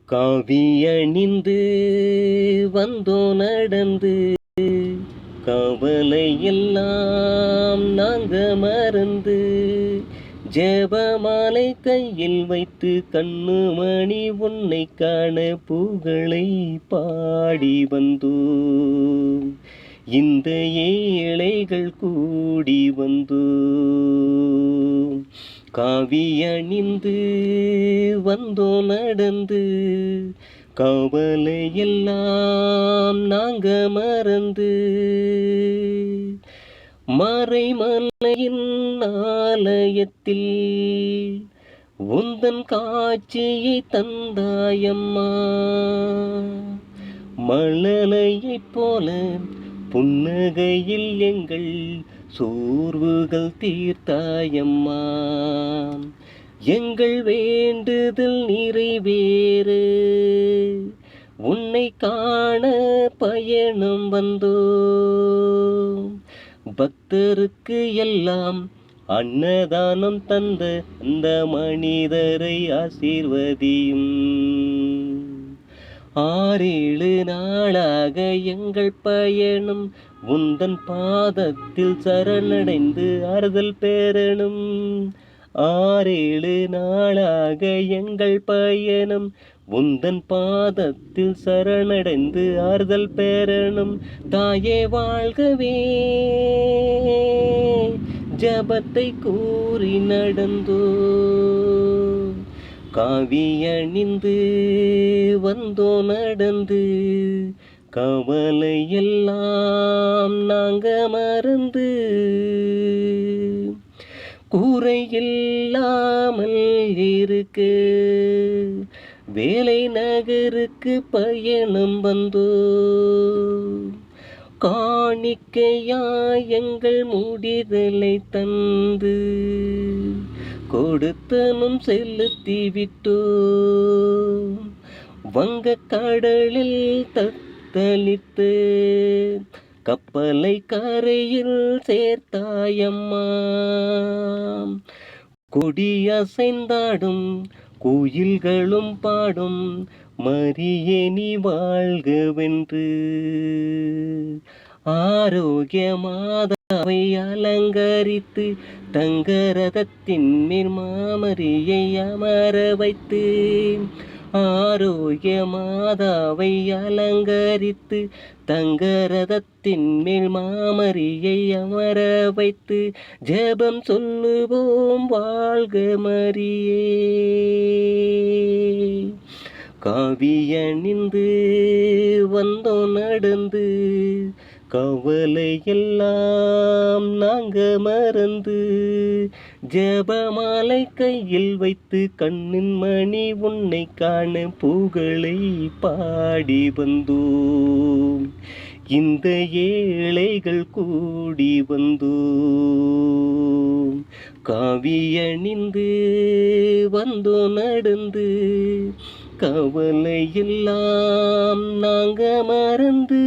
காவி அணிந்து வந்தோ நடந்து கவலை எல்லாம் நாங்க மறந்து ஜெபமாலை கையில் வைத்து கண்ணுமணி உன்னை காண புகழை பாடி வந்தோம். இந்த ஏழைகள் கூடி வந்தோம். காவி அணிந்து வந்தோ நடந்து கவலை எல்லாம் நாங்க மறந்து மறைமலையின் ஆலயத்தில் உந்தன் காட்சியை தந்தாயம்மா. மழலையைப் போல புன்னகையில் எங்கள் சோர்வுகள் தீர்த்தாயம்மா. எங்கள் வேண்டுதல் நிறைவேறு உன்னை காண பயணம் வந்தோம். பக்தருக்கு எல்லாம் அன்னதானம் தந்த அந்த மனிதரை ஆசீர்வதியும். 6-7 நாளாக எங்கள் பயணம் உந்தன் பாதத்தில் சரணடைந்து ஆறுதல் பெறணும். 6-7 நாளாக எங்கள் பயணம் உந்தன் பாதத்தில் சரணடைந்து ஆறுதல் பெறணும். தாயே வாழ்கவே ஜபத்தை கூறி நடந்தோ. காவி அணிந்து வந்தோ நடந்து கவலை எல்லாம் நாங்க மறந்து கூரை இல்லாமல் இருக்கு வேலை நகருக்கு பயணம் வந்தோ. காணிக்கையாய் எங்கள் முடிதலை தந்து கொடுத்தனும் செலுத்தி விட்டோ. வங்க கடலில் தத்தளித்து கப்பலை கரையில் சேர்த்தாயம்மா. கொடி அசைந்தாடும் கோயில்களும் பாடும் மரியே நீ வாழ்கவென்று. ஆரோக்கிய மாதாவை அலங்கரித்து தங்கரதத்தின் மேல் மாமரியை அமர வைத்து. ஆரோக்கிய மாதாவை அலங்கரித்து தங்கரதத்தின் மேல் மாமரியை அமர வைத்து ஜெபம் சொல்லுவோம் வாழ்க மரியே. காவி அணிந்து வந்தோ நடந்து கவலை எல்லாம் நாங்க மறந்து ஜெபமாலை கையில் வைத்து கண்ணின் மணி உன்னை காண புகழை பாடி வந்தோம். இந்த ஏழைகள் கூடி வந்தோம். காவி அணிந்து வந்தோ நடந்து கவலை எல்லாம் நாங்க மறந்து